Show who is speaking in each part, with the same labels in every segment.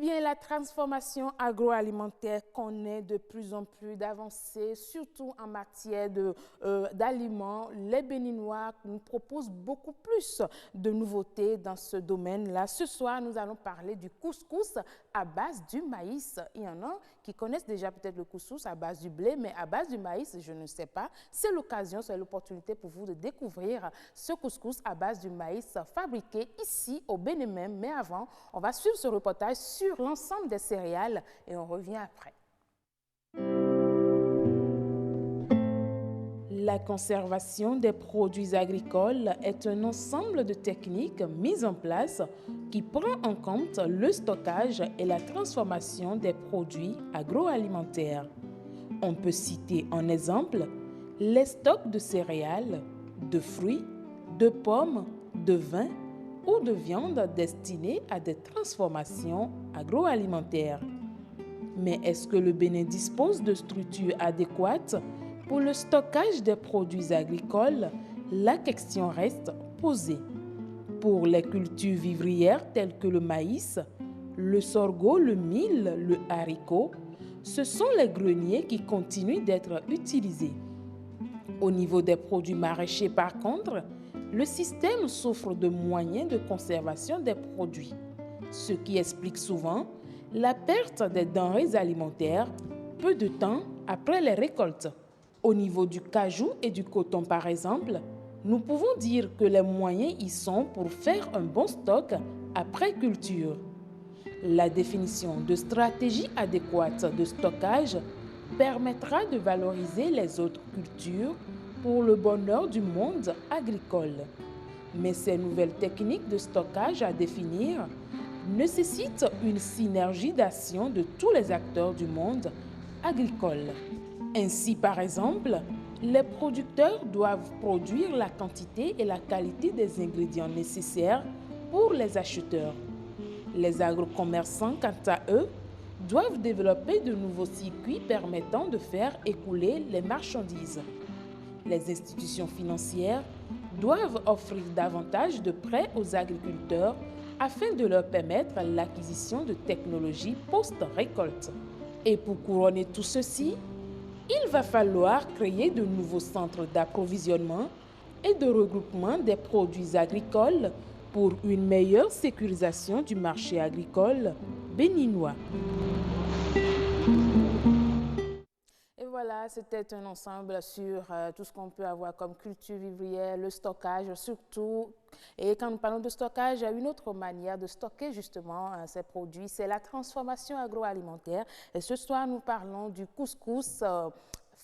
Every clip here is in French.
Speaker 1: bien, la transformation agroalimentaire connaît de plus en plus d'avancées, surtout en matière d'aliments. Les Béninois nous proposent beaucoup plus de nouveautés dans ce domaine-là. Ce soir, nous allons parler du couscous à base du maïs. Il y en a qui connaissent déjà peut-être le couscous à base du blé, mais à base du maïs, je ne sais pas. C'est l'occasion, c'est l'opportunité pour vous de découvrir ce couscous à base du maïs fabriqué ici au Bénin même. Mais avant, on va suivre ce reportage sur l'ensemble des céréales et on revient après. La conservation des produits agricoles est un ensemble de techniques mises en place qui prend en compte le stockage et la transformation des produits agroalimentaires. On peut citer en exemple les stocks de céréales, de fruits, de pommes, de vin ou de viande destinés à des transformations agroalimentaires. Mais est-ce que le Bénin dispose de structures adéquates pour le stockage des produits agricoles? La question reste posée. Pour les cultures vivrières telles que le maïs, le sorgho, le mil, le haricot, ce sont les greniers qui continuent d'être utilisés. Au niveau des produits maraîchers, par contre, le système souffre de moyens de conservation des produits, ce qui explique souvent la perte des denrées alimentaires peu de temps après les récoltes. Au niveau du cajou et du coton, par exemple, nous pouvons dire que les moyens y sont pour faire un bon stock après culture. La définition de stratégies adéquates de stockage permettra de valoriser les autres cultures pour le bonheur du monde agricole. Mais ces nouvelles techniques de stockage à définir nécessitent une synergie d'action de tous les acteurs du monde agricole. Ainsi, par exemple, les producteurs doivent produire la quantité et la qualité des ingrédients nécessaires pour les acheteurs. Les agrocommerçants, quant à eux, doivent développer de nouveaux circuits permettant de faire écouler les marchandises. Les institutions financières doivent offrir davantage de prêts aux agriculteurs afin de leur permettre l'acquisition de technologies post-récolte. Et pour couronner tout ceci, il va falloir créer de nouveaux centres d'approvisionnement et de regroupement des produits agricoles pour une meilleure sécurisation du marché agricole béninois. Et voilà, c'était un ensemble sur tout ce qu'on peut avoir comme culture vivrière, le stockage surtout. Et quand nous parlons de stockage, il y a une autre manière de stocker justement ces produits, c'est la transformation agroalimentaire. Et ce soir, nous parlons du couscous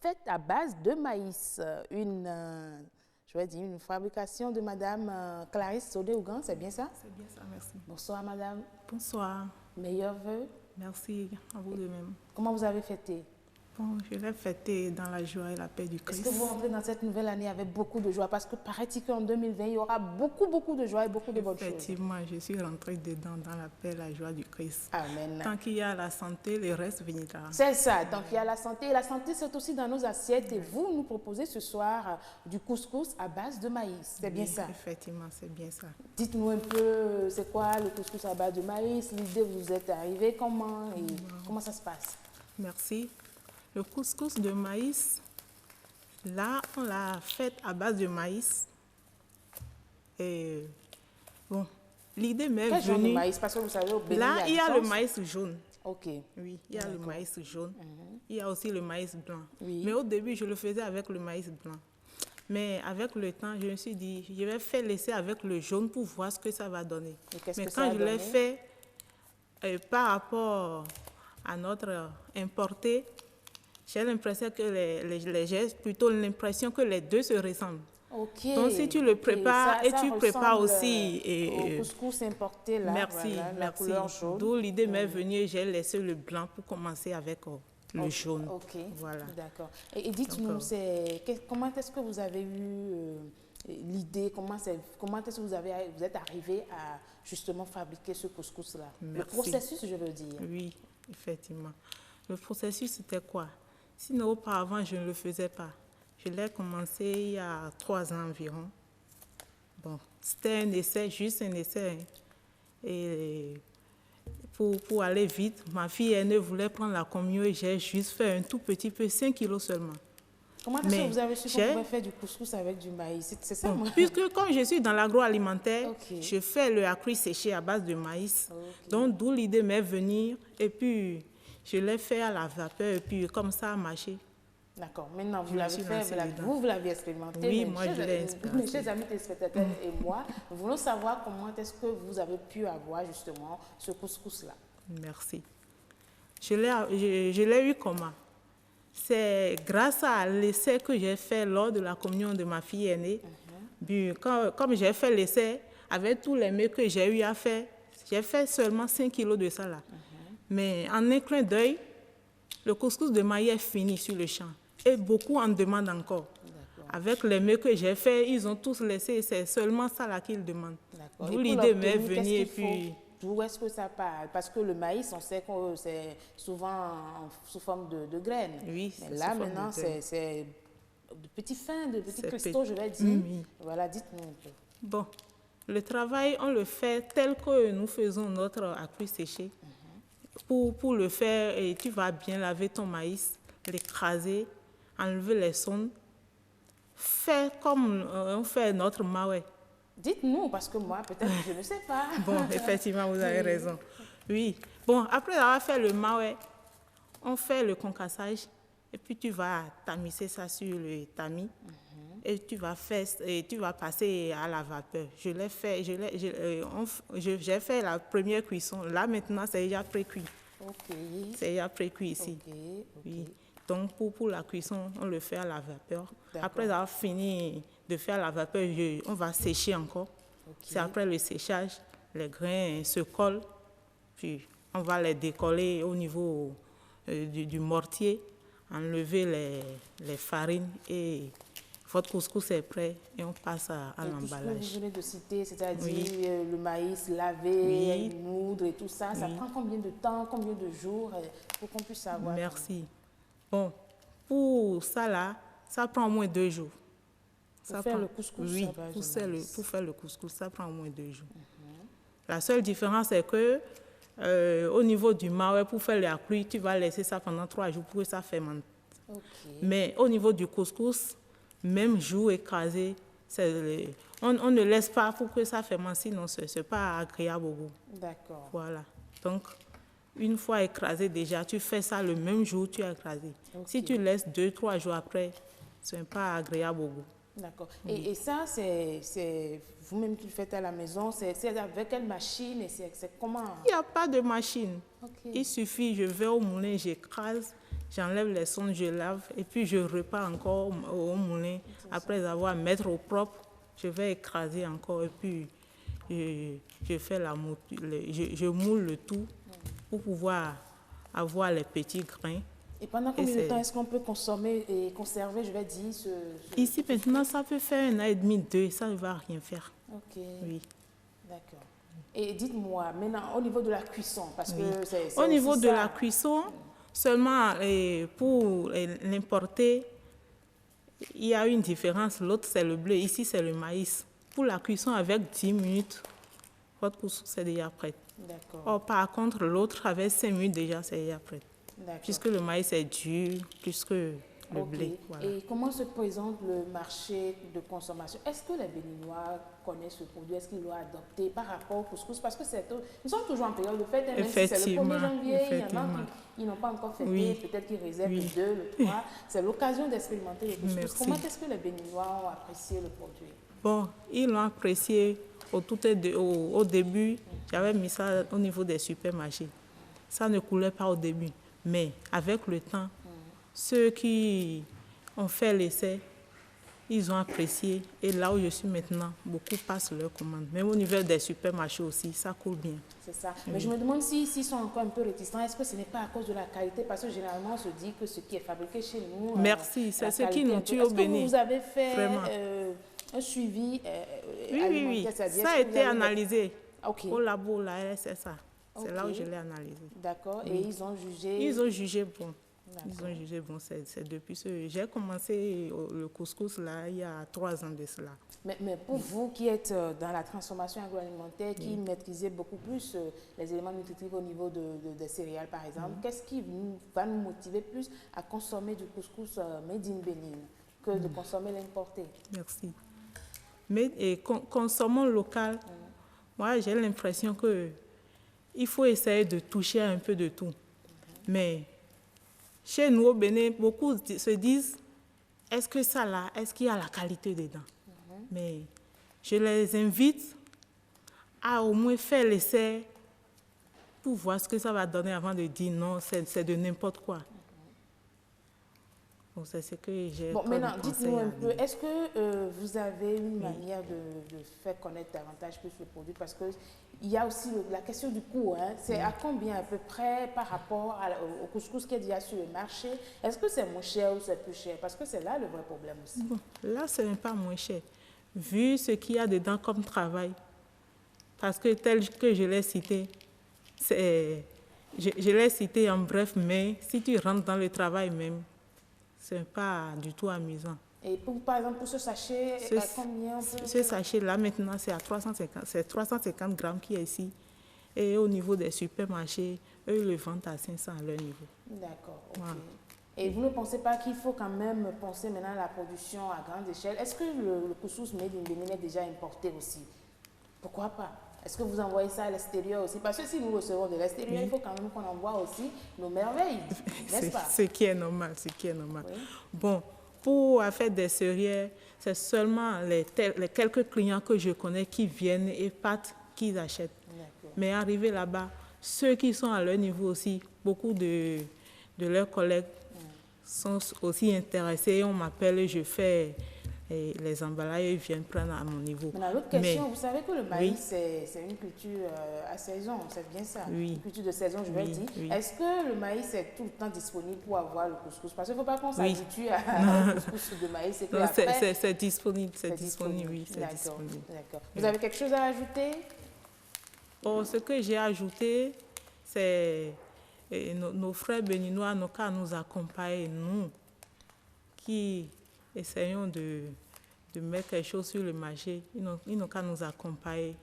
Speaker 1: fait à base de maïs. Une fabrication de Madame Clarisse Sodé-Ougan, c'est bien ça?
Speaker 2: C'est bien ça, merci.
Speaker 1: Bonsoir Madame.
Speaker 2: Bonsoir.
Speaker 1: Meilleurs vœux.
Speaker 2: Merci à vous de même.
Speaker 1: Comment vous avez fêté?
Speaker 2: Bon, je vais fêter dans la joie et la paix du Christ.
Speaker 1: Est-ce que vous rentrez dans cette nouvelle année avec beaucoup de joie? Parce que paraît-il qu'en 2020, il y aura beaucoup de joie et beaucoup de bonnes choses.
Speaker 2: Effectivement, je suis rentrée dedans dans la paix et la joie du Christ.
Speaker 1: Amen.
Speaker 2: Tant qu'il y a la santé, le reste viendra.
Speaker 1: C'est ça, tant qu'il y a la santé. Et la santé, c'est aussi dans nos assiettes. Et vous nous proposez ce soir du couscous à base de maïs. C'est bien ça?
Speaker 2: Effectivement, c'est bien ça.
Speaker 1: Dites-nous un peu, c'est quoi le couscous à base de maïs? L'idée vous est arrivée comment et comment ça se passe?
Speaker 2: Merci. Le couscous de maïs, là, on l'a fait à base de maïs. Et bon, l'idée m'est venue...
Speaker 1: Quel genre de maïs? Parce que vous savez, au Bénin,
Speaker 2: là, il y a le maïs jaune.
Speaker 1: Ok.
Speaker 2: Oui, il y a le maïs jaune. Il y a aussi le maïs blanc.
Speaker 1: Oui.
Speaker 2: Mais au début, je le faisais avec le maïs blanc. Mais avec le temps, je me suis dit, je vais faire laisser avec le jaune pour voir ce que ça va donner. Mais quand je l'ai fait, par rapport à notre importé, j'ai l'impression que j'ai plutôt l'impression que les deux se ressemblent.
Speaker 1: Okay.
Speaker 2: Donc si tu le prépares et tu prépares aussi
Speaker 1: au couscous importé là,
Speaker 2: merci,
Speaker 1: voilà,
Speaker 2: merci.
Speaker 1: La couleur jaune.
Speaker 2: D'où l'idée m'est venue, j'ai laissé le blanc pour commencer avec le jaune.
Speaker 1: Ok,
Speaker 2: voilà.
Speaker 1: D'accord. Et dites-nous, comment est-ce que vous avez eu l'idée, comment est-ce que vous êtes arrivé à justement fabriquer ce couscous-là? Le processus, je veux dire.
Speaker 2: Oui, effectivement. Le processus, c'était quoi? Sinon, auparavant, je ne le faisais pas. Je l'ai commencé il y a 3 ans environ. Bon, c'était un essai, juste un essai. Et pour aller vite. Ma fille aînée voulait prendre la communion et j'ai juste fait un tout petit peu, 5 kilos seulement.
Speaker 1: Comment est-ce que vous avez su qu'on pouvait faire du couscous avec du maïs? C'est ça, moi.
Speaker 2: Puisque comme je suis dans l'agroalimentaire, je fais le acri séché à base de maïs. Donc d'où l'idée m'est venue et puis je l'ai fait à la vapeur et puis comme ça a marché.
Speaker 1: D'accord. Maintenant, vous l'avez fait, vous l'avez expérimenté.
Speaker 2: Oui, moi je l'ai expérimenté.
Speaker 1: Mes chers amis téléspectateurs et moi, nous voulons savoir comment est-ce que vous avez pu avoir justement ce couscous-là.
Speaker 2: Merci. Je l'ai eu comment? C'est grâce à l'essai que j'ai fait lors de la communion de ma fille aînée. Comme j'ai fait l'essai, avec tous les mets que j'ai eu à faire, j'ai fait seulement 5 kilos de ça là. Mais en un clin d'œil, le couscous de maïs est fini sur le champ. Et beaucoup en demandent encore. Avec les mets que j'ai fait, ils ont tous laissé, c'est seulement ça là qu'ils demandent. D'où l'idée m'est venue et puis...
Speaker 1: D'où est-ce que ça part? Parce que le maïs, on sait que c'est souvent sous forme de graines.
Speaker 2: Oui,
Speaker 1: mais là, maintenant, c'est de petits fins, de petits cristaux, je vais dire. Voilà, dites-nous un peu.
Speaker 2: Bon, le travail, on le fait tel que nous faisons notre acri séché. Pour le faire, et tu vas bien laver ton maïs, l'écraser, enlever les sondes. Fais comme on fait notre maoué.
Speaker 1: Dites-nous, parce que moi, peut-être, je ne sais pas.
Speaker 2: Bon, effectivement, vous avez raison. Oui. Bon, après avoir fait le maoué, on fait le concassage. Et puis, tu vas tamiser ça sur le tamis. Et tu vas passer à la vapeur. Je l'ai fait, j'ai fait la première cuisson. Là, maintenant, c'est déjà pré-cuit. C'est déjà pré-cuit ici. Oui. Donc, pour la cuisson, on le fait à la vapeur. Après avoir fini de faire la vapeur, on va sécher encore. C'est après le séchage, les grains se collent. Puis, on va les décoller au niveau du mortier, enlever les farines et votre couscous est prêt et on passe à l'emballage.
Speaker 1: Tout ce que vous venez de citer, c'est-à-dire le maïs lavé, moudre et tout ça, ça prend combien de temps, combien de jours pour qu'on puisse savoir?
Speaker 2: Merci. Bon, pour ça là, ça prend au moins 2 jours.
Speaker 1: Pour faire le couscous?
Speaker 2: Oui, pour faire le couscous, ça prend au moins 2 jours. La seule différence est que au niveau du maoué, pour faire la pluie, tu vas laisser ça pendant 3 jours pour que ça fermente. Mais au niveau du couscous, même jour écrasé, on ne laisse pas pour que ça fermente, sinon ce n'est pas agréable au goût.
Speaker 1: D'accord.
Speaker 2: Voilà. Donc, une fois écrasé déjà, tu fais ça le même jour, tu as écrasé. Si tu laisses 2-3 jours après, ce n'est pas agréable au goût.
Speaker 1: D'accord. Et ça, c'est vous-même qui le faites à la maison? C'est avec quelle machine et c'est comment?
Speaker 2: Il n'y a pas de machine. Il suffit, je vais au moulin, j'écrase, j'enlève les sondes, je lave et puis je repars encore au moulin. Après avoir mettre au propre, je vais écraser encore et puis je moule le tout pour pouvoir avoir les petits grains.
Speaker 1: Et pendant combien de temps est-ce qu'on peut consommer et conserver, je vais dire,
Speaker 2: Ici, maintenant, ça peut faire 1 an et demi, 2, ça ne va rien faire. Oui.
Speaker 1: D'accord. Et dites-moi, maintenant, au niveau de la cuisson, parce que c'est
Speaker 2: au niveau de la cuisson, seulement pour l'importer, il y a une différence. L'autre, c'est le blé. Ici, c'est le maïs. Pour la cuisson, avec 10 minutes, votre couscous c'est déjà prêt.
Speaker 1: D'accord.
Speaker 2: Or, par contre, l'autre, avec 5 minutes déjà, c'est déjà prêt. Puisque le maïs est dur, plus que le blé. Voilà.
Speaker 1: Et comment se présente le marché de consommation? Est-ce que les Béninois connaissent ce produit? Est-ce qu'ils l'ont adopté par rapport au couscous? Parce que nous sommes toujours en période de fête. Même si c'est le 1er janvier, il y en a qui n'ont pas encore fêté, peut-être qu'ils réservent le 2, le 3. C'est l'occasion d'expérimenter le couscous. Comment est-ce que les Béninois ont apprécié le produit?
Speaker 2: Bon, ils l'ont apprécié au début. J'avais mis ça au niveau des supermarchés. Ça ne coulait pas au début. Mais avec le temps, ceux qui ont fait l'essai, ils ont apprécié. Et là où je suis maintenant, beaucoup passent leurs commandes. Même au niveau des supermarchés aussi, ça coule bien.
Speaker 1: C'est ça. Mais je me demande s'ils sont encore un peu réticents. Est-ce que ce n'est pas à cause de la qualité? Parce que généralement, on se dit que ce qui est fabriqué chez nous...
Speaker 2: Merci, c'est ce qui nous tue au Bénin.
Speaker 1: Est-ce que vous avez fait un suivi
Speaker 2: alimentaire? Oui. Ça a été analysé.
Speaker 1: Au
Speaker 2: labo, là, c'est ça. C'est là où je l'ai analysé.
Speaker 1: D'accord. Et ils ont jugé...
Speaker 2: Ils ont jugé bon. Ils ont jugé, bon, c'est depuis ce... J'ai commencé le couscous là, il y a 3 ans de cela.
Speaker 1: Mais pour vous qui êtes dans la transformation agroalimentaire, qui maîtrisez beaucoup plus les éléments nutritifs au niveau des céréales par exemple, qu'est-ce qui va nous motiver plus à consommer du couscous made in Bénin que de consommer l'importé?
Speaker 2: Merci. Mais consommons local, moi j'ai l'impression qu'il faut essayer de toucher un peu de tout. Mais chez nous au Bénin, beaucoup se disent, est-ce que ça là, est-ce qu'il y a la qualité dedans? Mais je les invite à au moins faire l'essai pour voir ce que ça va donner avant de dire non, c'est de n'importe quoi. Bon, c'est ce que j'ai.
Speaker 1: Bon, maintenant, dites-nous un peu, est-ce que vous avez une manière de faire connaître davantage plus le produit? Parce qu'il y a aussi la question du coût. Hein. C'est à combien à peu près par rapport au couscous qui est déjà sur le marché? Est-ce que c'est moins cher ou c'est plus cher? Parce que c'est là le vrai problème aussi.
Speaker 2: Bon, là, ce n'est pas moins cher. Vu ce qu'il y a dedans comme travail, parce que tel que je l'ai cité, je l'ai cité en bref, mais si tu rentres dans le travail même, ce n'est pas du tout amusant.
Speaker 1: Et par exemple, pour ce sachet, à combien?
Speaker 2: Ce sachet-là, maintenant, c'est à 350 grammes qui est ici. Et au niveau des supermarchés, eux, le vendent à 500 à leur niveau.
Speaker 1: D'accord, ok. Voilà. Et vous ne pensez pas qu'il faut quand même penser maintenant à la production à grande échelle? Est-ce que le couscous made in Bénin est déjà importé aussi? Pourquoi pas? Est-ce que vous envoyez ça à l'extérieur aussi? Parce que si nous recevons de l'extérieur, il faut quand même qu'on envoie aussi nos merveilles, n'est-ce pas?
Speaker 2: Ce qui est normal, Oui. Bon, pour faire des céréales, c'est seulement les quelques clients que je connais qui viennent et partent, qu'ils achètent. Mais arrivé là-bas, ceux qui sont à leur niveau aussi, beaucoup de leurs collègues sont aussi intéressés. On m'appelle, je fais les emballages, ils viennent prendre à mon niveau.
Speaker 1: Maintenant, l'autre question, vous savez que le maïs, c'est une culture à saison, c'est bien ça? Une culture de saison, je vais dire. Est-ce que le maïs est tout le temps disponible pour avoir le couscous? Parce qu'il ne faut pas qu'on s'habitue à le couscous de maïs.
Speaker 2: C'est disponible, c'est disponible.
Speaker 1: D'accord. Vous avez quelque chose à ajouter?
Speaker 2: Oh, ce que j'ai ajouté, c'est nos frères béninois, nos cas nous accompagnent, nous, qui essayons de mettre quelque chose sur le marché, ils n'ont qu'à nous accompagner.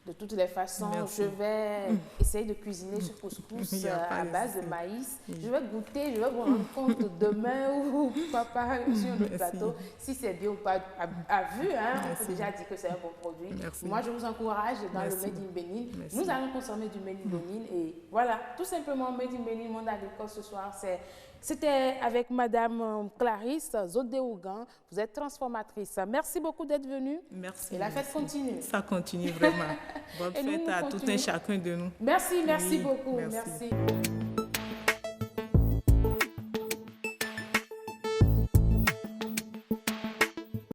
Speaker 1: De toutes les façons, je vais essayer de cuisiner ce couscous à base de maïs. Je vais goûter, je vais vous rendre compte demain ou papa sur le plateau si c'est bien ou pas. À vue, hein, on peut déjà dire que c'est un bon produit. Moi, je vous encourage dans le Made in Bénin. Nous allons consommer du Made in Bénin et voilà, tout simplement Made in Bénin, Monde agricole ce soir, c'était avec Madame Clarisse Zodéougan. Vous êtes transformatrice. Merci beaucoup d'être venue.
Speaker 2: Merci.
Speaker 1: Et la fête continue.
Speaker 2: Ça continue vraiment. Bonne fête à tout un chacun de nous.
Speaker 1: Merci beaucoup. Merci.